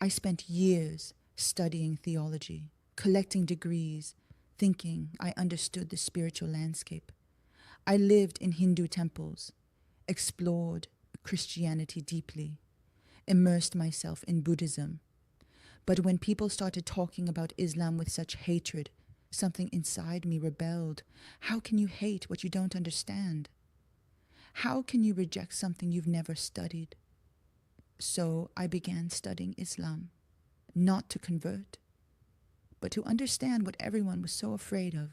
I spent years studying theology, collecting degrees, thinking I understood the spiritual landscape. I lived in Hindu temples, explored Christianity deeply, immersed myself in Buddhism. But when people started talking about Islam with such hatred, something inside me rebelled. How can you hate what you don't understand? How can you reject something you've never studied? So I began studying Islam, not to convert, but to understand what everyone was so afraid of.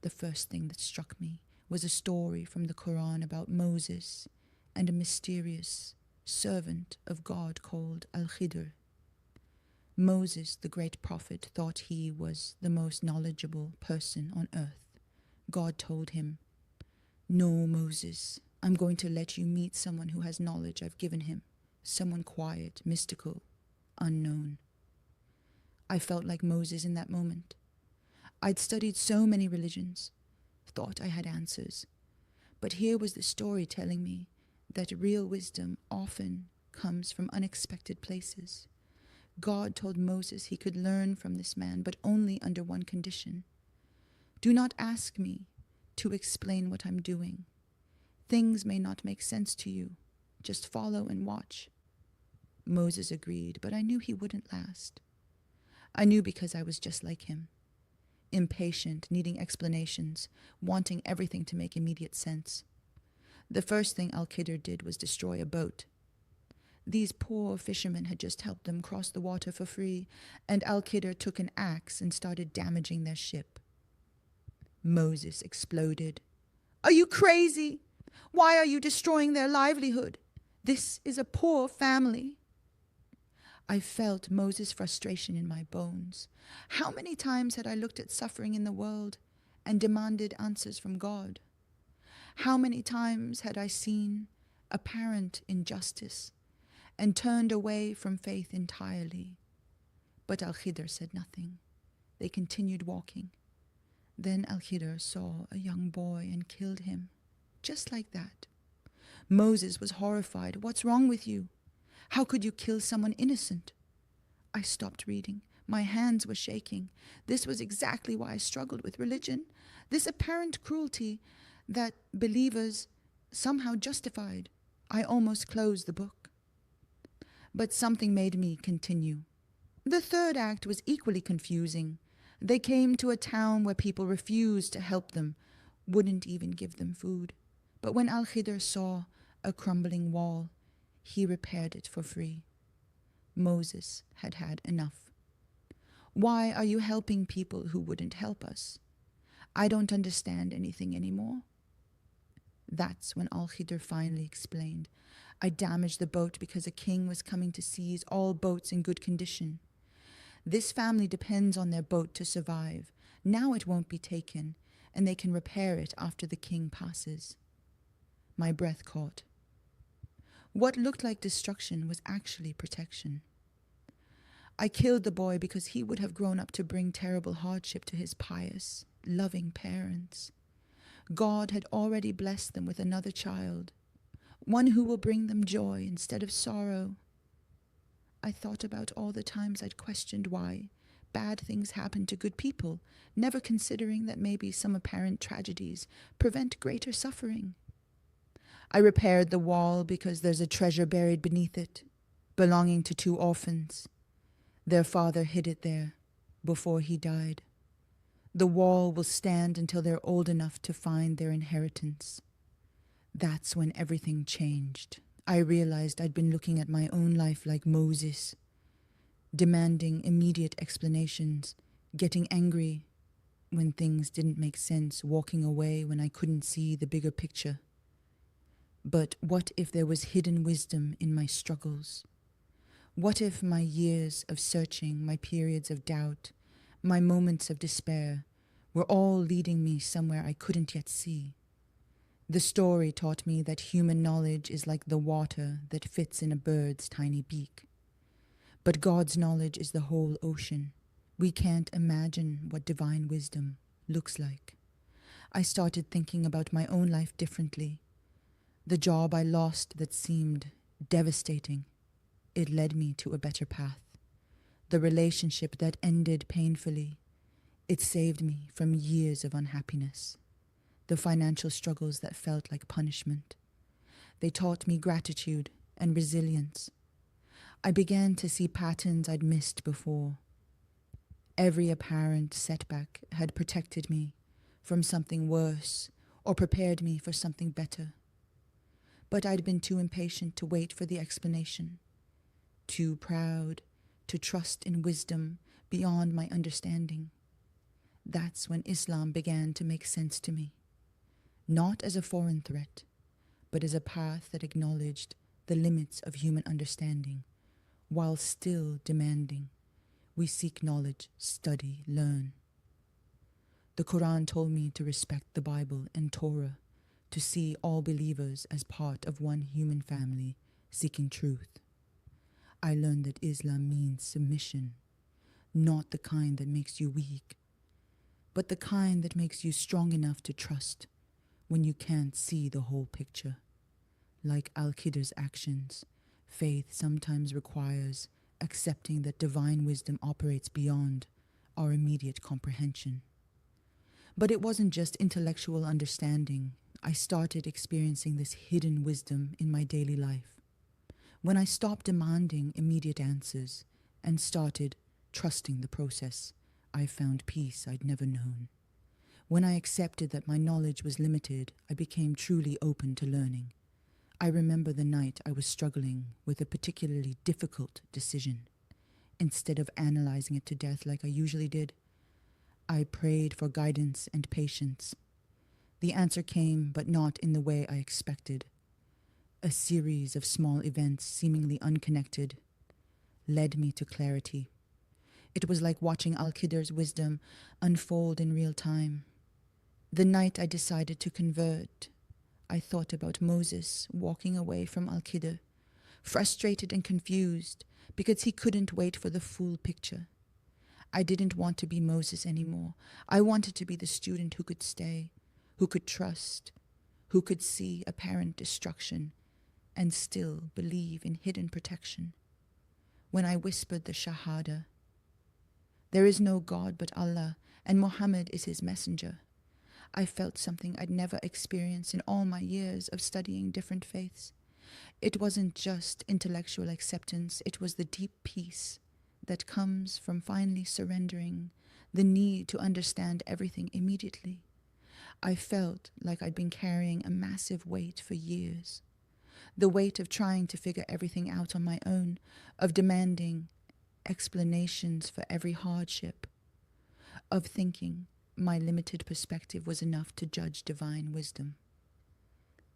The first thing that struck me was a story from the Quran about Moses and a mysterious servant of God called Al Khidr. Moses, the great prophet, thought he was the most knowledgeable person on earth. God told him, "No, Moses, I'm going to let you meet someone who has knowledge I've given him, someone quiet, mystical, unknown." I felt like Moses in that moment. I'd studied so many religions, thought I had answers, but here was the story telling me that real wisdom often comes from unexpected places. God told Moses he could learn from this man, but only under one condition. Do not ask me to explain what I'm doing. Things may not make sense to you. Just follow and watch. Moses agreed, but I knew he wouldn't last. I knew because I was just like him. Impatient, needing explanations, wanting everything to make immediate sense. The first thing Al Khidr did was destroy a boat. These poor fishermen had just helped them cross the water for free, and Al Khidr took an axe and started damaging their ship. Moses exploded. "Are you crazy? Why are you destroying their livelihood? This is a poor family." I felt Moses' frustration in my bones. How many times had I looked at suffering in the world and demanded answers from God? How many times had I seen apparent injustice and turned away from faith entirely? But Al Khidr said nothing. They continued walking. Then Al Khidr saw a young boy and killed him, just like that. Moses was horrified. "What's wrong with you? How could you kill someone innocent?" I stopped reading. My hands were shaking. This was exactly why I struggled with religion. This apparent cruelty that believers somehow justified. I almost closed the book. But something made me continue. The third act was equally confusing. They came to a town where people refused to help them, wouldn't even give them food. But when Al Khidr saw a crumbling wall, he repaired it for free. Moses had had enough. "Why are you helping people who wouldn't help us? I don't understand anything anymore." That's when Al Khidr finally explained. "I damaged the boat because a king was coming to seize all boats in good condition. This family depends on their boat to survive. Now it won't be taken, and they can repair it after the king passes." My breath caught. What looked like destruction was actually protection. I killed the boy because he would have grown up to bring terrible hardship to his pious, loving parents. God had already blessed them with another child, one who will bring them joy instead of sorrow. I thought about all the times I'd questioned why bad things happen to good people, never considering that maybe some apparent tragedies prevent greater suffering. I repaired the wall because there's a treasure buried beneath it, belonging to 2 orphans. Their father hid it there before he died. The wall will stand until they're old enough to find their inheritance. That's when everything changed. I realized I'd been looking at my own life like Moses, demanding immediate explanations, getting angry when things didn't make sense, walking away when I couldn't see the bigger picture. But what if there was hidden wisdom in my struggles? What if my years of searching, my periods of doubt, my moments of despair were all leading me somewhere I couldn't yet see? The story taught me that human knowledge is like the water that fits in a bird's tiny beak. But God's knowledge is the whole ocean. We can't imagine what divine wisdom looks like. I started thinking about my own life differently. The job I lost that seemed devastating, it led me to a better path. The relationship that ended painfully, it saved me from years of unhappiness. The financial struggles that felt like punishment, they taught me gratitude and resilience. I began to see patterns I'd missed before. Every apparent setback had protected me from something worse or prepared me for something better. But I'd been too impatient to wait for the explanation, too proud to trust in wisdom beyond my understanding. That's when Islam began to make sense to me, not as a foreign threat, but as a path that acknowledged the limits of human understanding, while still demanding we seek knowledge, study, learn. The Quran told me to respect the Bible and Torah, to see all believers as part of one human family seeking truth. I learned that Islam means submission, not the kind that makes you weak, but the kind that makes you strong enough to trust when you can't see the whole picture. Like Al Khidr's actions, faith sometimes requires accepting that divine wisdom operates beyond our immediate comprehension. But it wasn't just intellectual understanding. I started experiencing this hidden wisdom in my daily life. When I stopped demanding immediate answers and started trusting the process, I found peace I'd never known. When I accepted that my knowledge was limited, I became truly open to learning. I remember the night I was struggling with a particularly difficult decision. Instead of analyzing it to death like I usually did, I prayed for guidance and patience. The answer came, but not in the way I expected. A series of small events, seemingly unconnected, led me to clarity. It was like watching Al Khidr's wisdom unfold in real time. The night I decided to convert, I thought about Moses walking away from Al Khidr, frustrated and confused because he couldn't wait for the full picture. I didn't want to be Moses anymore. I wanted to be the student who could stay, who could trust, who could see apparent destruction and still believe in hidden protection. When I whispered the Shahada, "There is no God but Allah, and Muhammad is his messenger," I felt something I'd never experienced in all my years of studying different faiths. It wasn't just intellectual acceptance, it was the deep peace that comes from finally surrendering the need to understand everything immediately. I felt like I'd been carrying a massive weight for years. The weight of trying to figure everything out on my own, of demanding explanations for every hardship, of thinking my limited perspective was enough to judge divine wisdom.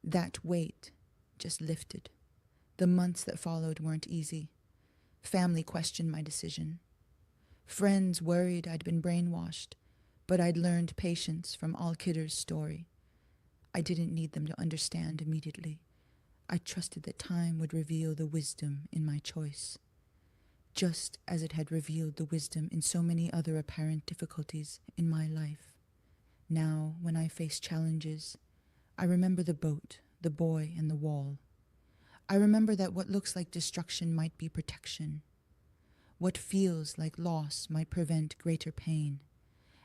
That weight just lifted. The months that followed weren't easy. Family questioned my decision. Friends worried I'd been brainwashed, but I'd learned patience from Al Khidr's story. I didn't need them to understand immediately. I trusted that time would reveal the wisdom in my choice, just as it had revealed the wisdom in so many other apparent difficulties in my life. Now, when I face challenges, I remember the boat, the boy, and the wall. I remember that what looks like destruction might be protection. What feels like loss might prevent greater pain.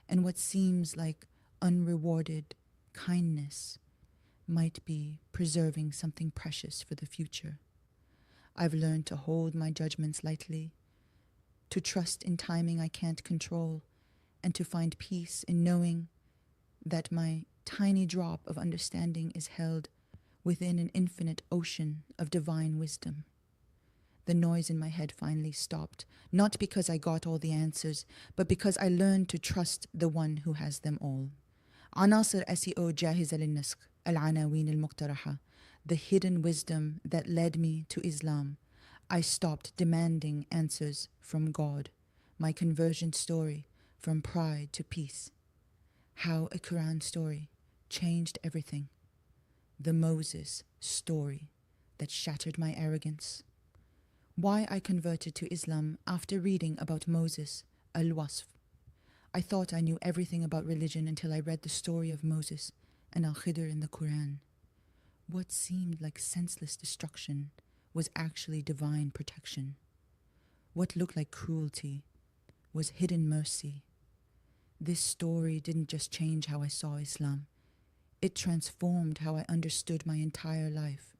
And what seems like unrewarded kindness might be preserving something precious for the future. I've learned to hold my judgments lightly, to trust in timing I can't control, and to find peace in knowing that my tiny drop of understanding is held within an infinite ocean of divine wisdom. The noise in my head finally stopped, not because I got all the answers, but because I learned to trust the one who has them all. عناصر SEO جاهزة للنسخ العناوين المقترحة, the hidden wisdom that led me to Islam. I stopped demanding answers from God. My conversion story, from pride to peace. How a Quran story changed everything. The Moses story that shattered my arrogance. Why I converted to Islam after reading about Moses Al-Wasf. I thought I knew everything about religion until I read the story of Moses and Al Khidr in the Quran. What seemed like senseless destruction was actually divine protection. What looked like cruelty was hidden mercy. This story didn't just change how I saw Islam. It transformed how I understood my entire life.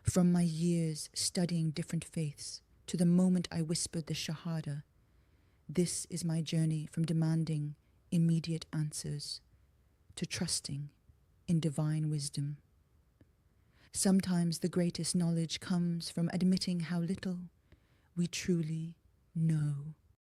From my years studying different faiths to the moment I whispered the Shahada, this is my journey from demanding immediate answers to trusting in divine wisdom. Sometimes the greatest knowledge comes from admitting how little we truly know.